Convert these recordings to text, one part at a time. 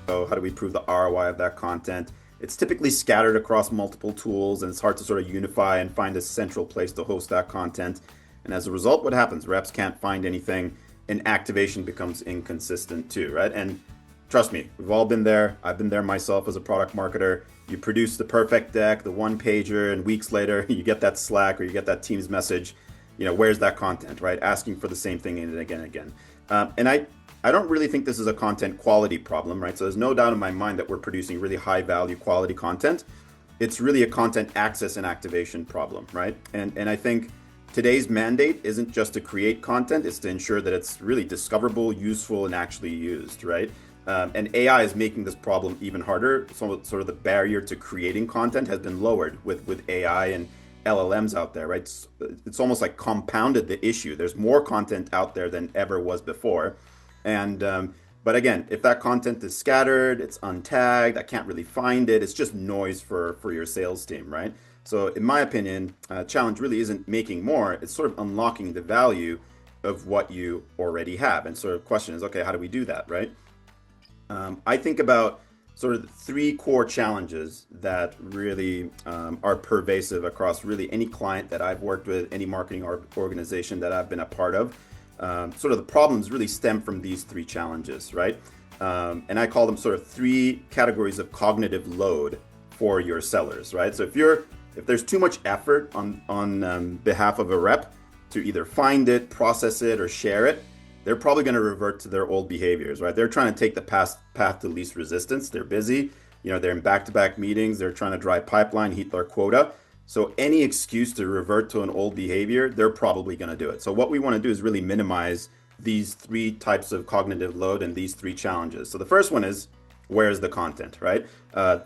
So how do we prove the ROI of that content? It's typically scattered across multiple tools, and it's hard to sort of unify and find a central place to host that content. And as a result, what happens? Reps can't find anything, and activation becomes inconsistent too, right? And trust me, we've all been there. I've been there myself as a product marketer. You produce the perfect deck, the one pager, and weeks later you get that Slack or you get that Teams message. Where's that content, right? Asking for the same thing again and again. And I don't really think this is a content quality problem, right? So there's no doubt in my mind that we're producing really high value quality content. It's really a content access and activation problem, right? And I think today's mandate isn't just to create content, it's to ensure that it's really discoverable, useful, and actually used, right? And AI is making this problem even harder. So sort of the barrier to creating content has been lowered with AI and LLMs out there, right? It's almost like compounded the issue. There's more content out there than ever was before. And but again, if that content is scattered, it's untagged, I can't really find it, it's just noise for your sales team, right? So in my opinion, challenge really isn't making more, it's sort of unlocking the value of what you already have. And sort of question is, okay, how do we do that, right? I think about sort of the three core challenges that really are pervasive across really any client that I've worked with, any marketing organization that I've been a part of. Sort of the problems really stem from these three challenges, right? And I call them sort of three categories of cognitive load for your sellers, right? So if there's too much effort on behalf of a rep to either find it, process it, or share it, they're probably going to revert to their old behaviors, right? They're trying to take the path to least resistance. They're busy, they're in back-to-back meetings. They're trying to drive pipeline, hit their quota. So any excuse to revert to an old behavior, they're probably going to do it. So what we want to do is really minimize these three types of cognitive load and these three challenges. So the first one is, where's the content, right?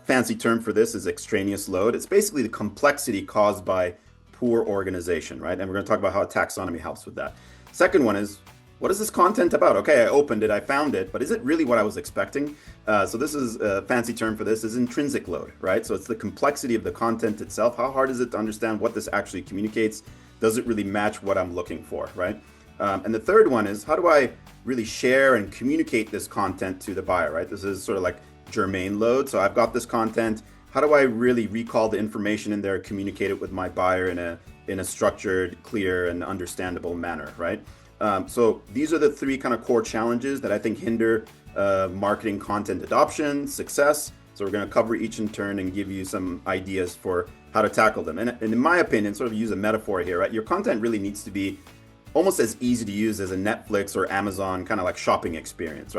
Fancy term for this is extraneous load. It's basically the complexity caused by poor organization, right? And we're going to talk about how taxonomy helps with that. Second one is, what is this content about? Okay, I opened it, I found it, but is it really what I was expecting? So this is a fancy term for this is intrinsic load, right? So it's the complexity of the content itself. How hard is it to understand what this actually communicates? Does it really match what I'm looking for, right? And the third one is, how do I really share and communicate this content to the buyer, right? This is sort of like germane load. So I've got this content. How do I really recall the information in there, communicate it with my buyer in a structured, clear, and understandable manner, right? So these are the three kind of core challenges that I think hinder marketing content adoption, success. So we're going to cover each in turn and give you some ideas for how to tackle them. And in my opinion, sort of use a metaphor here, right? Your content really needs to be almost as easy to use as a Netflix or Amazon kind of like shopping experience, right?